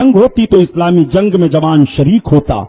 जंग होती तो इस्लामी जंग में जवान शरीक होता।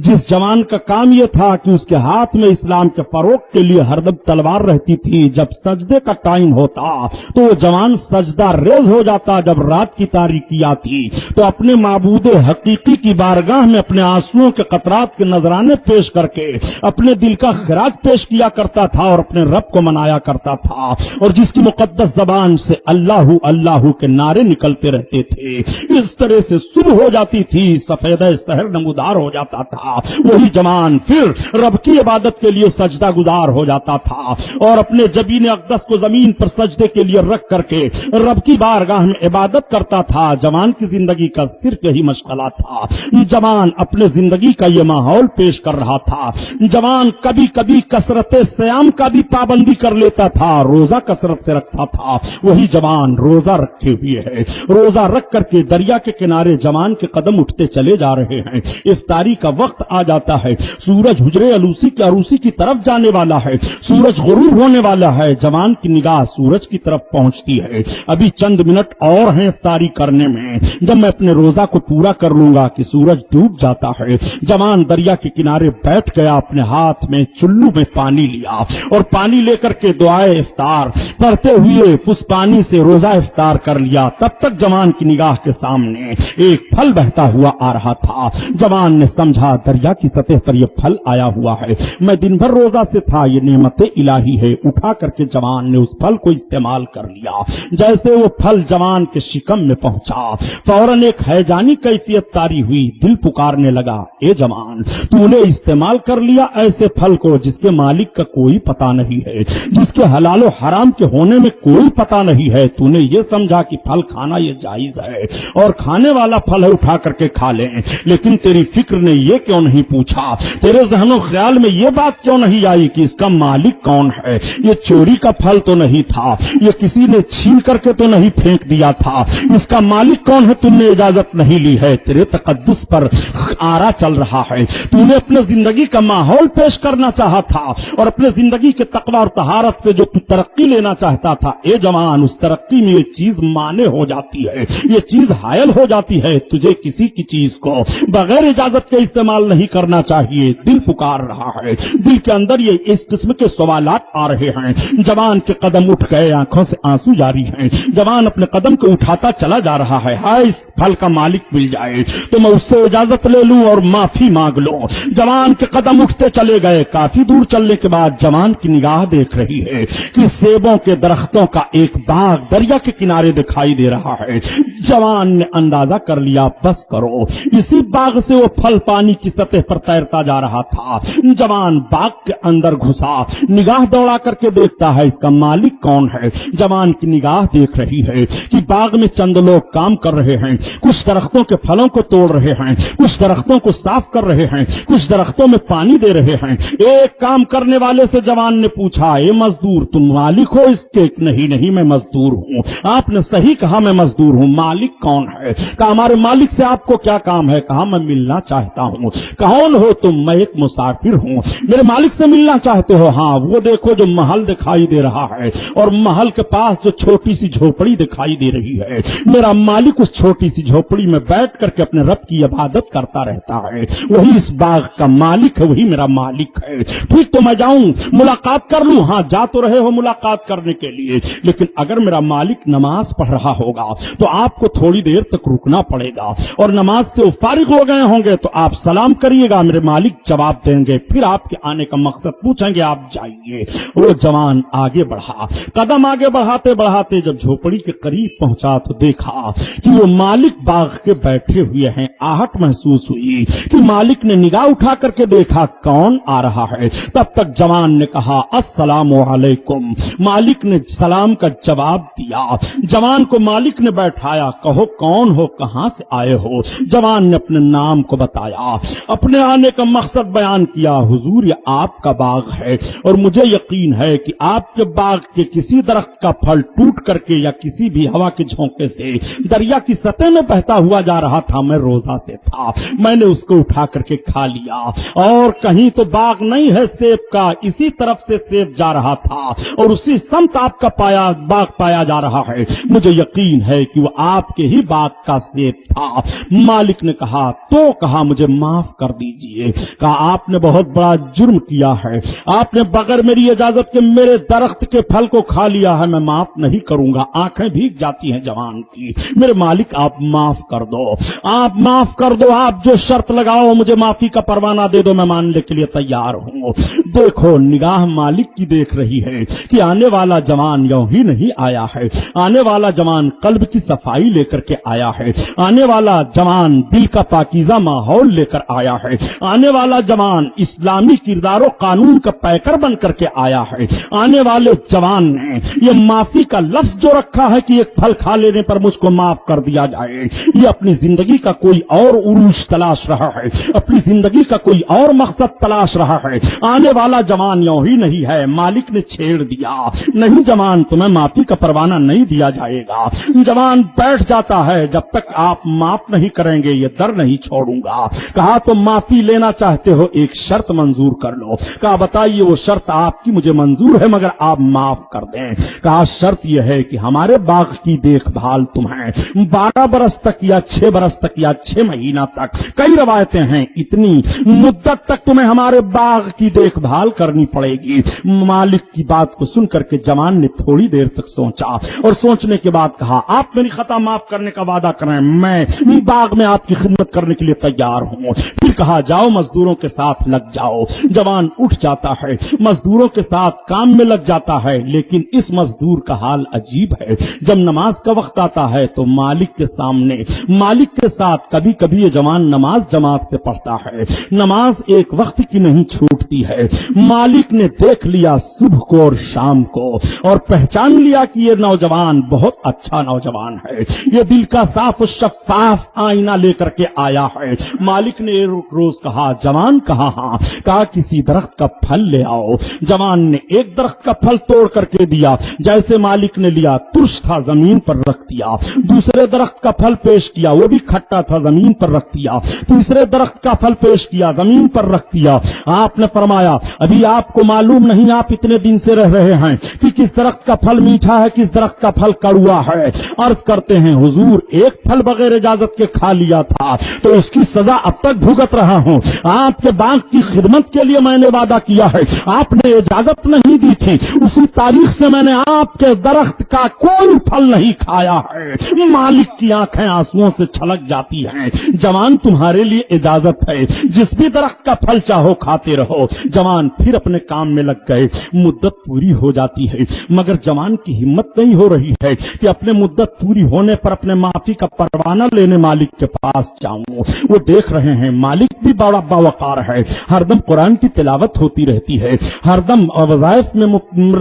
जिस जवान का काम यह था कि उसके हाथ में इस्लाम के फरोग के लिए हरदम तलवार रहती थी, जब सजदे का टाइम होता तो वो जवान सजदा रेज हो जाता। जब रात की तारीकी आती तो अपने माबूद हकीकी की बारगाह में अपने आंसुओं के कतरात के नजराने पेश करके अपने दिल का खिराज पेश किया करता था और अपने रब को मनाया करता था, और जिसकी मुकद्दस जबान से अल्लाहू अल्लाहू के नारे निकलते रहते थे। इस तरह से सुबह हो जाती थी, सफेद शहर नमूदार हो जाता था। वही जवान फिर रब की इबादत के लिए सजदा गुजार हो जाता था और अपने जबीन अक़दस को जमीन पर सजदे के लिए रख करके रब की बारगाह में इबादत करता था। जवान की जिंदगी का सिर्फ यही मशगला था। जवान अपने जिंदगी का ये माहौल पेश कर रहा था। जवान कभी कभी कसरत सयाम का भी पाबंदी कर लेता था, रोजा कसरत से रखता था। वही जवान रोजा रखे हुए है। रोजा रख करके दरिया के किनारे जवान के कदम उठते चले जा रहे हैं। इफ्तारी का वक्त आ जाता है, सूरज हुजरे अरूसी की तरफ जाने वाला है, सूरज गुरूब होने वाला है। जवान की निगाह सूरज की तरफ पहुंचती है। अभी चंद मिनट और हैं इफ्तारी करने में, जब मैं अपने रोजा को पूरा कर लूंगा कि सूरज डूब जाता है। जवान दरिया के किनारे बैठ गया, अपने हाथ में चुल्लू में पानी लिया और पानी लेकर के दुआए इफ्तार पढ़ते हुए उस पानी से रोजा इफ्तार कर लिया। तब तक जवान की निगाह के सामने एक फल बहता हुआ आ रहा था। जवान ने समझा दरिया की सतह पर यह फल आया हुआ है, मैं दिन भर रोजा से था, ये नेमते इलाही है। उठा करके जवान ने उस फल को इस्तेमाल कर लिया। जैसे वो फल जवान के शिकम में पहुंचा, फौरन एक हैजानी कैफियत तारी हुई। दिल पुकारने लगा, ए जवान, तूने इस्तेमाल कर लिया ऐसे फल को जिसके मालिक का कोई पता नहीं है, जिसके हलाल हराम के होने में कोई पता नहीं है। तूने ये समझा कि फल खाना ये जायज है और खाने वाला फल है, उठा करके खा लें, लेकिन तेरी फिक्र ने ये क्यों नहीं पूछा, तेरे ज़हनो ख्याल में ये बात क्यों नहीं आई कि इसका मालिक कौन है। ये चोरी का फल तो नहीं था, ये किसी ने छीन करके तो नहीं फेंक दिया था, इसका मालिक कौन है तुमने इजाजत नहीं ली है। तेरे तकद्दुस पर आरा चल रहा है। तूने अपने जिंदगी का माहौल पेश करना चाहा था और अपने जिंदगी के तकवा और तहारत से जो तू तरक्की लेना चाहता था, ए जवान, उस तरक्की में ये चीज माने हो जाती है, ये चीज हायल हो जाती है। तुझे किसी की चीज को बगैर इजाजत के इस्तेमाल नहीं करना चाहिए। दिल पुकार रहा है, दिल के अंदर ये इस किस्म के सवालात आ रहे हैं। जवान के कदम उठ गए, आंखों से आंसू जारी हैं। जवान अपने कदम को उठाता चला जा रहा है। हाय, इस फल का मालिक मिल जाए तो मैं उससे इजाजत ले लूं और माफी मांग लूं। जवान के कदम उठते चले गए। काफी दूर चलने के बाद जवान की निगाह देख रही है कि सेबों के दरख्तों का एक बाग दरिया के किनारे दिखाई दे रहा है। जवान ने अंदाजा कर लिया, बस करो, इसी बाग से वो फल पानी की सतह पर तैरता जा रहा था। जवान बाग के अंदर घुसा, निगाह दौड़ा करके देखता है इसका मालिक कौन है। जवान की निगाह देख रही है कि बाग में चंद लोग काम कर रहे हैं, कुछ दरख्तों के फलों को तोड़ रहे हैं, कुछ दरख्तों को साफ कर रहे हैं, कुछ दरख्तों में पानी दे रहे हैं। एक काम करने वाले से जवान ने पूछा, ए मजदूर, तुम मालिक हो इसके? नहीं नहीं, मैं मजदूर हूँ। आपने सही कहा, मैं मजदूर हूँ। मालिक कौन है? कहा, हमारे मालिक से आपको क्या काम है? कहा, मैं मिलना चाहता हूँ। कौन हो तुम? मैं एक मुसाफिर हूँ। मेरे मालिक से मिलना चाहते हो? हाँ, वो देखो जो महल दिखाई दे रहा है और महल के पास जो छोटी सी झोपड़ी दिखाई दे रही है, मेरा मालिक उस छोटी सी झोपड़ी में बैठ करके अपने रब की इबादत करता रहता है। वही इस बाग का मालिक है, वही मेरा मालिक है। ठीक, तो मैं जाऊं, मुलाकात कर लूं? हाँ, जा तो रहे हो मुलाकात करने के लिए, लेकिन अगर मेरा मालिक नमाज पढ़ रहा होगा तो आपको थोड़ी देर तक रुकना पड़ेगा और नमाज से फारिग हो गए होंगे तो आप सलाम करिएगा, मेरे मालिक जवाब देंगे, फिर आपके आने का मकसद पूछेंगे, आप जाइए। वो जवान आगे बढ़ा, कदम आगे बढ़ाते बढ़ाते जब झोपड़ी के करीब पहुंचा तो देखा कि वो मालिक बाग के बैठे हुए हैं। आहट महसूस हुई कि मालिक ने निगाह उठा करके देखा कौन आ रहा है। तब तक जवान ने कहा, अस्सलामु अलैकुम। मालिक ने सलाम का जवाब दिया। जवान को मालिक ने बैठाया, कहो कौन हो, कहां से आए हो? जवान ने अपने नाम को बताया। تھا, اپنے آنے کا مقصد بیان کیا. حضور یہ آپ کا باغ ہے اور مجھے یقین ہے کہ آپ کے باغ کے کسی درخت کا پھل ٹوٹ کر کے یا کسی بھی ہوا کے جھونکے سے دریا کی سطح میں بہتا ہوا جا رہا تھا. میں روزہ سے تھا, میں نے اس کو اٹھا کر کے کھا لیا, اور کہیں تو باغ نہیں ہے سیب کا, اسی طرف سے سیب جا رہا تھا اور اسی سمت آپ کا باغ پایا جا رہا ہے. مجھے یقین ہے کہ وہ آپ کے ہی باغ کا سیب تھا. مالک نے کہا تو کہا مجھے معاف کر دیجئے. کہا آپ نے بہت بڑا جرم کیا ہے, آپ نے بغیر میری اجازت کے میرے درخت کے پھل کو کھا لیا ہے, میں معاف نہیں کروں گا. آنکھیں بھیگ جاتی ہیں جوان کی. میرے مالک آپ معاف کر دو, آپ معاف کر دو, آپ جو شرط لگاؤ مجھے معافی کا پروانہ دے دو, میں ماننے کے لیے تیار ہوں. دیکھو نگاہ مالک کی دیکھ رہی ہے کہ آنے والا جوان یوں ہی نہیں آیا ہے, آنے والا جوان قلب کی صفائی لے کر کے آیا ہے, آنے والا جوان دل کا پاکیزہ ماحول لے کر آیا ہے, آنے والا جوان اسلامی کردار و قانون کا پیکر بن کر کے آیا ہے. آنے والے جوان نے یہ معافی کا لفظ جو رکھا ہے کہ ایک پھل کھا لینے پر مجھ کو معاف کر دیا جائے, یہ اپنی زندگی کا کوئی اور عروج تلاش رہا ہے, اپنی زندگی کا کوئی اور مقصد تلاش رہا ہے. آنے والا جوان یوں ہی نہیں ہے. مالک نے چھیڑ دیا, نہیں جوان تمہیں معافی کا پروانہ نہیں دیا جائے گا. جوان بیٹھ جاتا ہے, جب تک آپ معاف نہیں کریں گے یہ در نہیں چھوڑوں گا. کہا تو معافی لینا چاہتے ہو, ایک شرط منظور کر لو. کہا بتائیے وہ شرط آپ کی مجھے منظور ہے مگر آپ معاف کر دیں. کہا شرط یہ ہے کہ ہمارے باغ کی دیکھ بھال تمہیں 12 برس تک یا 6 برس تک یا 6 مہینہ تک, کئی روایتیں ہیں اتنی مدت تک تمہیں ہمارے باغ کی دیکھ بھال کرنی پڑے گی. مالک کی بات کو سن کر کے جوان نے تھوڑی دیر تک سوچا اور سوچنے کے بعد کہا آپ میری خطا معاف کرنے کا وعدہ کریں, میں باغ میں آپ کی خدمت کرنے کے لیے تیار ہوں. پھر کہا جاؤ مزدوروں کے ساتھ لگ جاؤ. جوان اٹھ جاتا ہے, مزدوروں کے ساتھ کام میں لگ جاتا ہے. لیکن اس مزدور کا حال عجیب ہے, جب نماز کا وقت آتا ہے تو مالک کے سامنے مالک کے ساتھ کبھی کبھی یہ جوان نماز جماعت سے پڑھتا ہے. نماز ایک وقت کی نہیں چھوٹتی ہے. مالک نے دیکھ لیا صبح کو اور شام کو اور پہچان لیا کہ یہ نوجوان بہت اچھا نوجوان ہے, یہ دل کا صاف و شفاف آئینہ لے کر کے آیا ہے. مالک نے روز کہا جوان کہا ہاں. کہا کسی درخت کا پھل لے آؤ. جوان نے ایک درخت کا پھل توڑ کر کے دیا, جیسے مالک نے لیا ترش تھا زمین پر رکھ دیا. دوسرے درخت کا پھل پیش کیا, وہ بھی کھٹا تھا زمین پر رکھ دیا. تیسرے درخت کا پھل پیش کیا, زمین پر رکھ دیا. آپ نے فرمایا ابھی آپ کو معلوم نہیں, آپ اتنے دن سے رہ رہے ہیں کہ کس درخت کا پھل میٹھا ہے کس درخت کا پھل کڑوا ہے. عرض کرتے ہیں حضور ایک پھل بغیر اجازت کے کھا لیا تھا تو اس کی سزا اب تک بھگت رہا ہوں. آپ کے باغ کی خدمت کے لیے میں نے وعدہ کیا ہے, آپ نے اجازت نہیں دی تھی, اسی تاریخ سے میں نے آپ کے درخت کا کوئی پھل نہیں کھایا ہے. مالک کی آنکھیں آنسوؤں سے چھلک جاتی ہیں. جوان تمہارے لیے اجازت ہے, جس بھی درخت کا پھل چاہو کھاتے رہو. جوان پھر اپنے کام میں لگ گئے. مدت پوری ہو جاتی ہے مگر جوان کی ہمت نہیں ہو رہی ہے کہ اپنے مدت پوری ہونے پر اپنے معافی کا پروانہ لینے مالک کے پاس جاؤں. وہ دیکھ رہے ہیں مالک بھی بڑا باوقار ہے, ہر دم قرآن کی تلاوت ہوتی رہتی ہے, ہر دم وظائف میں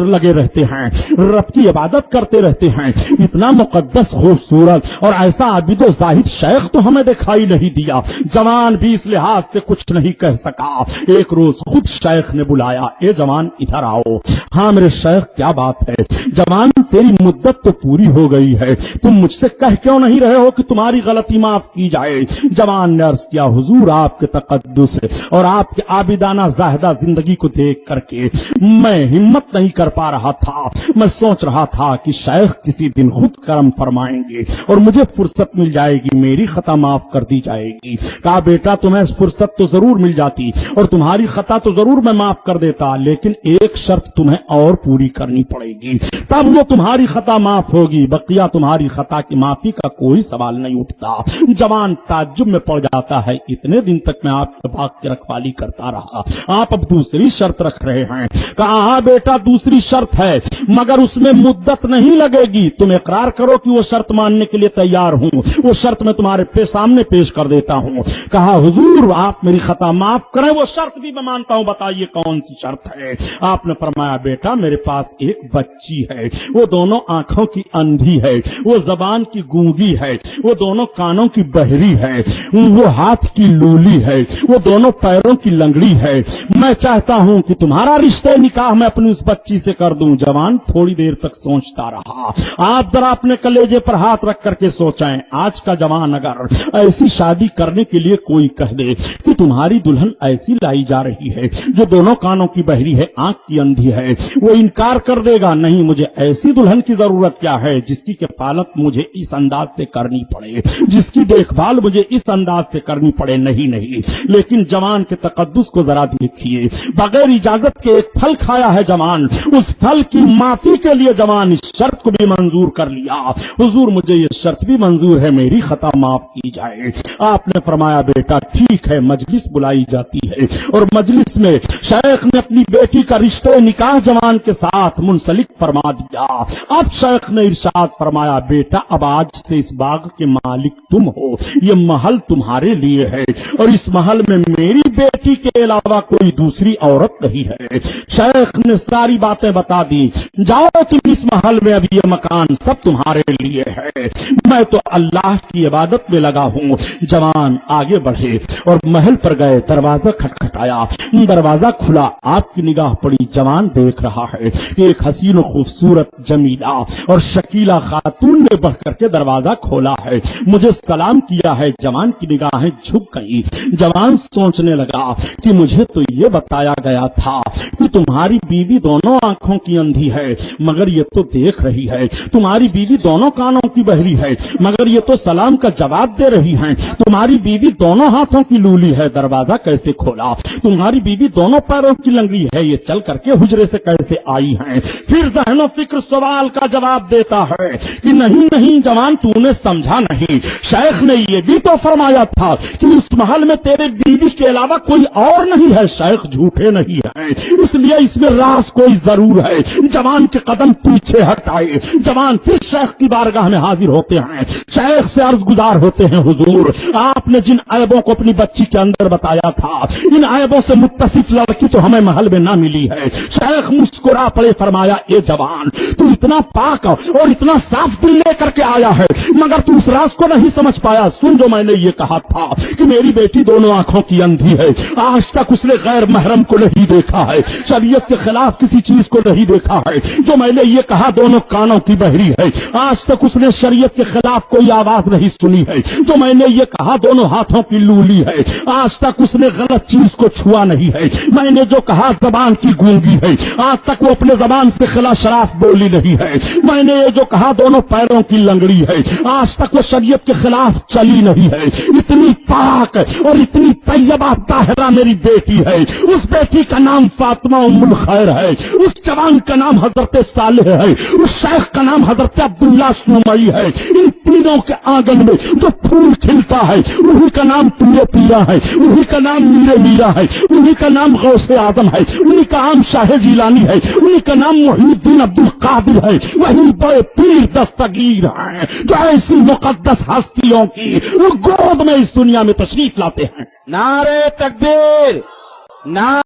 لگے رہتے ہیں, رب کی عبادت کرتے رہتے ہیں. اتنا مقدس خوبصورت اور ایسا عابد و زاہد شیخ تو ہمیں دکھائی نہیں دیا. جوان بھی اس لحاظ سے کچھ نہیں کہہ سکا. ایک روز خود شیخ نے بلایا, اے جوان ادھر آؤ. ہاں میرے شیخ کیا بات ہے؟ جوان تیری مدت تو پوری ہو گئی ہے, تم مجھ سے کہہ کیوں نہیں رہے ہو کہ تمہاری غلطی معاف کی جائے؟ جوان نے عرض کیا حضور آپ کے تقدس اور آپ کے عابدانہ زاہدہ زندگی کو دیکھ کر کے میں ہمت نہیں کر پا رہا تھا. میں سوچ رہا تھا کہ شیخ کسی دن خود کرم فرمائیں گے اور مجھے فرصت مل جائے گی, میری خطا معاف کر دی جائے گی. کہا بیٹا تمہیں فرصت تو ضرور مل جاتی اور تمہاری خطا تو ضرور میں معاف کر دیتا, لیکن ایک شرط تمہیں اور پوری کرنی پڑے گی, تب وہ تمہاری خطا معاف ہوگی. بقیہ تمہاری خطا کی معافی کا کوئی سوال نہیں اٹھتا. جوان تعجب میں پڑ جاتا ہے, اتنے دن تک میں آپ کے باغ کی رکھوالی کرتا رہا, آپ اب دوسری شرط رکھ رہے ہیں. کہا ہاں بیٹا دوسری شرط ہے, मगर उसमें मुद्दत नहीं लगेगी। तुम इकरार करो कि वो शर्त मानने के लिए तैयार हूं, वो शर्त मैं तुम्हारे सामने पेश कर देता हूं। कहा हुजूर आप मेरी खता माफ करें, वो शर्त भी मैं मानता हूं, बताइए कौन सी शर्त है। आपने फरमाया बेटा मेरे पास एक बच्ची है, वो दोनों आंखों की अंधी है, वो जबान की गूंगी है, वो दोनों कानों की बहरी है, वो हाथ की लूली है, वो दोनों पैरों की लंगड़ी है। मैं चाहता हूं कि तुम्हारा रिश्ते निकाह मैं अपनी उस बच्ची से कर दूं। जवान थोड़ी देर तक सोचता रहा। आप जरा अपने कलेजे पर हाथ रख करके सोचें, आज का जवान अगर ऐसी शादी करने के लिए कोई कह दे कि तुम्हारी दुल्हन ऐसी लाई जा रही है जो दोनों कानों की बहरी है, आंख की अंधी है, वो इनकार कर देगा, नहीं मुझे ऐसी दुल्हन की जरूरत क्या है जिसकी किफालत मुझे इस अंदाज से करनी पड़े, जिसकी देखभाल मुझे इस अंदाज से करनी पड़े। नहीं नहीं, लेकिन जवान के तकद्दुस को जरा देखिए, बगैर इजाजत के एक फल खाया है जवान, उस फल की माफी के लिए जवान इस शर्त को भी मंजूर कर लिया। हुजूर मुझे ये शर्त भी मंजूर है, मेरी खता माफ की जाए। आपने फरमाया बेटा ठीक है। मजलिस बुलाई जाती है और मजलिस में शेख ने अपनी बेटी का रिश्ते निकाह जवान के साथ मुंसलिक फरमा दिया। अब शेख ने इरशाद फरमाया बेटा अब आज से इस बाग के मालिक तुम हो, ये महल तुम्हारे लिए है और इस महल में मेरी बेटी के अलावा कोई दूसरी औरत नहीं है। शेख ने सारी बातें बता दी, जाओ तुम इस महल में, अब ये मकान सब तुम्हारे लिए है, मैं तो अल्लाह की इबादत में लगा हूं। जवान आगे बढ़े और महल पर गए, दरवाजा खटखटाया, दरवाजा खुला, आपकी निगाह पड़ी, जवान देख रहा है कि एक हसीन खूबसूरत जमीला और शकीला खातून ने बढ़ करके दरवाजा खोला है, मुझे सलाम किया है। जवान की निगाहें झुक गई। जवान सोचने लगा कि मुझे तो ये बताया गया था कि तुम्हारी बीवी दोनों आंखों की अंधी है, मगर ये तो देख रही है, तुम्हारी बीवी दोनों कानों की बहरी है, मगर ये तो सलाम का जवाब दे रही है, तुम्हारी बीवी दोनों हाथों की लूली है, दरवाजा कैसे खोला, तुम्हारी बीवी दोनों पैरों की लंगड़ी है, ये चल करके हुजरे से कैसे आई है। फिर ज़हनो फिक्र सवाल का जवाब देता है कि नहीं नहीं जवान तूने समझा नहीं, शेख ने ये भी तो फरमाया था कि उस महल में तेरे बीवी के अलावा कोई और नहीं है। शेख झूठे नहीं है, इसलिए इसमें राज कोई जरूर है। जवान के कदम पीछे हटाए, जवान फिर शेख की बारगाह में हाजिर होते हैं, शेख से अर्ज गुजार होते हैं हुजूर आपने जिन ऐबों को अपनी बच्ची के अंदर बताया था, इन ऐबों से मुत्तसिफ लड़की तो हमें महल में ना मिली है। शेख मुस्कुरा पड़े, फरमाया ए जवान तू इतना पाक और इतना साफ दिल लेकर के आया है, मगर तू उस राज को नहीं समझ पाया। सुन, जो मैंने ये कहा था कि मेरी बेटी दोनों आंखों की अंधी है, आज तक उसने गैर महरम को नहीं देखा है, शरीयत के खिलाफ किसी चीज को नहीं देखा है। जो मैंने ये कहा दोनों कानों की बहरी है, आज तक उसने शरीयत के खिलाफ कोई आवाज नहीं सुनी है। जो मैंने ये कहा दोनों हाथों की लूली है, आज तक उसने गलत चीज को छुआ नहीं है। मैंने जो कहा जबान की गूंगी है, आज तक वो अपने जबान से खिला शराफ बोली नहीं है। मैंने ये जो कहा दोनों पैरों की लंगड़ी है, आज तक वो शरीयत के खिलाफ चली नहीं है। इतनी पाक और इतनी तैयबा ताहिरा मेरी बेटी है, उस बेटी का नाम फातिमा उम्मुल खैर है, उस जवान का नाम हजरत सालेह है, उस शेख का नाम हजरत अब्दुल्ला सुमई है। इन तीनों के आंगन में जो फूल खिलता है उन्हीं का नाम पीरे पीरा है, उन्हीं का नाम मीरे मीरा है, उन्हीं का नाम गौसे आजम है, उन्हीं का नाम शाह जिलानी है, उन्हीं का नाम मुहीउद्दीन अब्दुल कादिर है। वही बड़े पीर दस्तगीर हैं जो ऐसी मुकद्दस हस्तियों की गोद में इस दुनिया में तशरीफ लाते हैं। नारे तकबीर, नारे